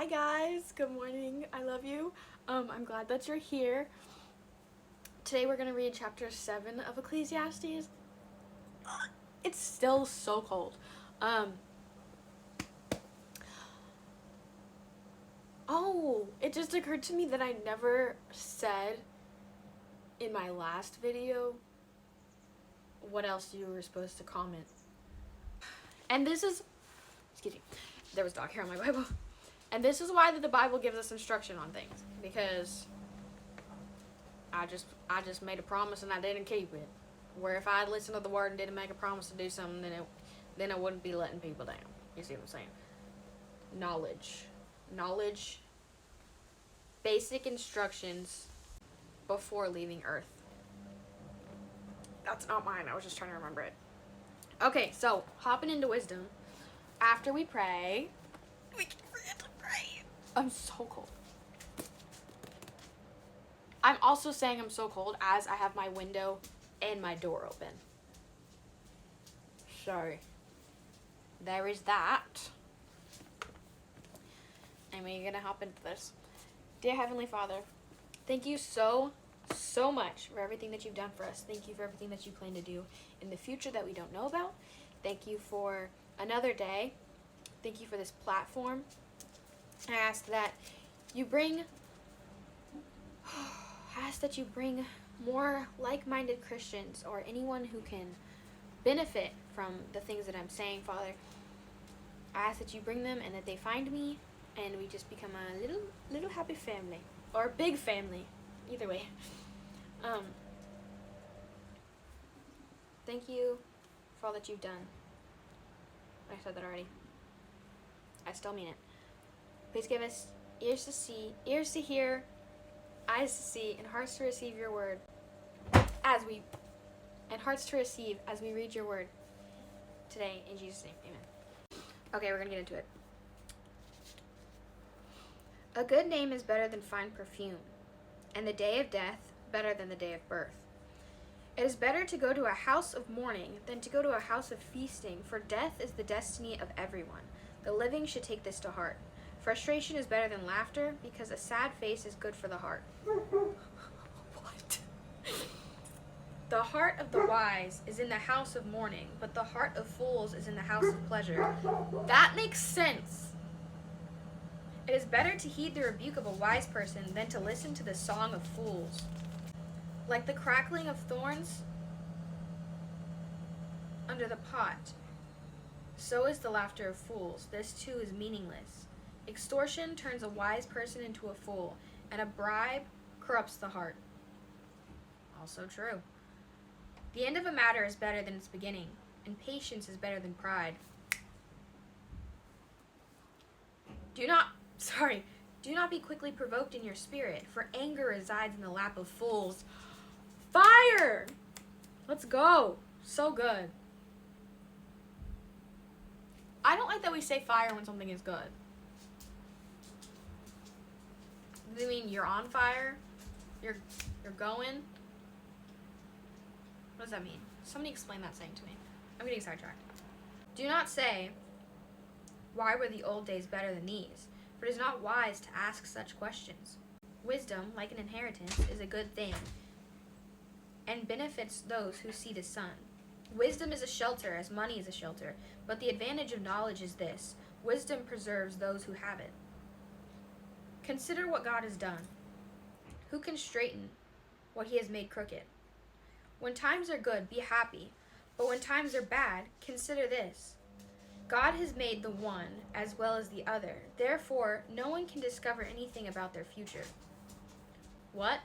Hi guys, good morning. I love you. I'm glad that you're here. Today we're going to read chapter 7 of Ecclesiastes. It's still so cold. It just occurred to me that I never said in my last video what else you were supposed to comment. And this is, excuse me, there was dog hair on my Bible. And this is why the Bible gives us instruction on things, because I just made a promise and I didn't keep it. Where if I had listened to the word and didn't make a promise to do something, then I wouldn't be letting people down. You see what I'm saying? Knowledge, basic instructions before leaving Earth. That's not mine. I was just trying to remember it. Okay, so hopping into wisdom. After we pray, we can forget to pray. I'm so cold. I'm also saying I'm so cold as I have my window and my door open. So, there is that. And we're going to hop into this. Dear Heavenly Father, thank you so much for everything that you've done for us. Thank you for everything that you plan to do in the future that we don't know about. Thank you for another day. Thank you for this platform. I ask that you bring more like-minded Christians or anyone who can benefit from the things that I'm saying, Father. I ask that you bring them and that they find me and we just become a little happy family or a big family. Either way. Thank you for all that you've done. I said that already. I still mean it. Please give us ears to see, ears to hear, eyes to see, and hearts to receive your word hearts to receive as we read your word today. In Jesus' name, amen. Okay, we're going to get into it. A good name is better than fine perfume, and the day of death better than the day of birth. It is better to go to a house of mourning than to go to a house of feasting, for death is the destiny of everyone. The living should take this to heart. Frustration is better than laughter, because a sad face is good for the heart. What? The heart of the wise is in the house of mourning, but the heart of fools is in the house of pleasure. That makes sense. It is better to heed the rebuke of a wise person than to listen to the song of fools. Like the crackling of thorns under the pot, so is the laughter of fools. This too is meaningless. Extortion turns a wise person into a fool, and a bribe corrupts the heart. Also true. The end of a matter is better than its beginning, and patience is better than pride. Do not be quickly provoked in your spirit, for anger resides in the lap of fools. Fire! Let's go. So good. I don't like that we say fire when something is good. Does it mean you're on fire? You're going? What does that mean? Somebody explain that saying to me. I'm getting sidetracked. Do not say, why were the old days better than these? For it is not wise to ask such questions. Wisdom, like an inheritance, is a good thing, and benefits those who see the sun. Wisdom is a shelter, as money is a shelter, but the advantage of knowledge is this: wisdom preserves those who have it. Consider what God has done. Who can straighten what he has made crooked? When times are good, be happy, but when times are bad, consider this: God has made the one as well as the other. Therefore, no one can discover anything about their future. What?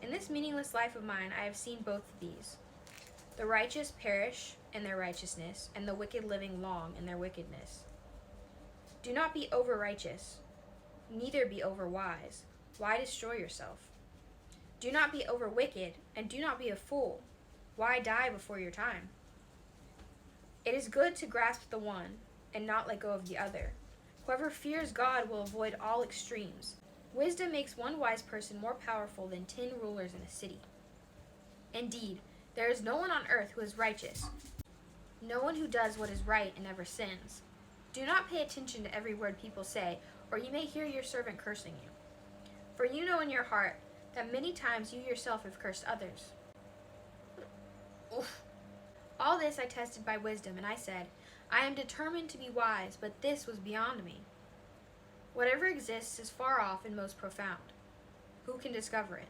In this meaningless life of mine, I have seen both of these. The righteous perish in their righteousness, and the wicked living long in their wickedness. Do not be over-righteous, neither be over-wise. Why destroy yourself? Do not be over-wicked, and do not be a fool. Why die before your time? It is good to grasp the one, and not let go of the other. Whoever fears God will avoid all extremes. Wisdom makes one wise person more powerful than 10 rulers in a city. Indeed, there is no one on earth who is righteous, no one who does what is right and never sins. Do not pay attention to every word people say, or you may hear your servant cursing you. For you know in your heart that many times you yourself have cursed others. Oof. All this I tested by wisdom, and I said, I am determined to be wise, but this was beyond me. Whatever exists is far off and most profound. Who can discover it?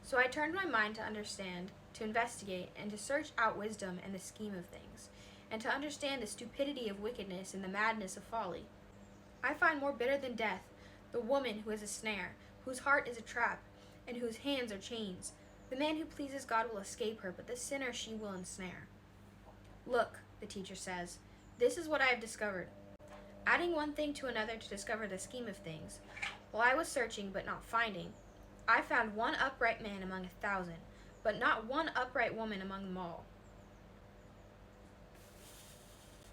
So I turned my mind to understand, to investigate, and to search out wisdom and the scheme of things, and to understand the stupidity of wickedness and the madness of folly. I find more bitter than death the woman who is a snare, whose heart is a trap, and whose hands are chains. The man who pleases God will escape her, but the sinner she will ensnare. Look, the teacher says, this is what I have discovered. Adding one thing to another to discover the scheme of things, while I was searching but not finding, I found one upright man among 1,000, but not one upright woman among them all.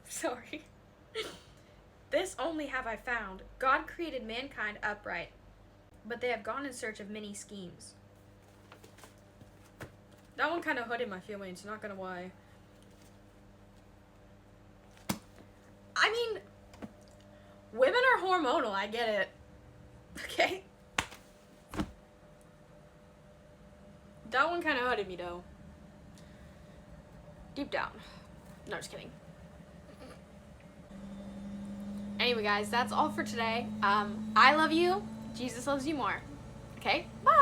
Sorry. This only have I found. God created mankind upright, but they have gone in search of many schemes. That one kind of hurted my feelings, not gonna lie. I mean, women are hormonal, I get it. Okay? That one kind of hurted me, though. Deep down. No, just kidding. Anyway, guys, that's all for today. I love you. Jesus loves you more. Okay? Bye!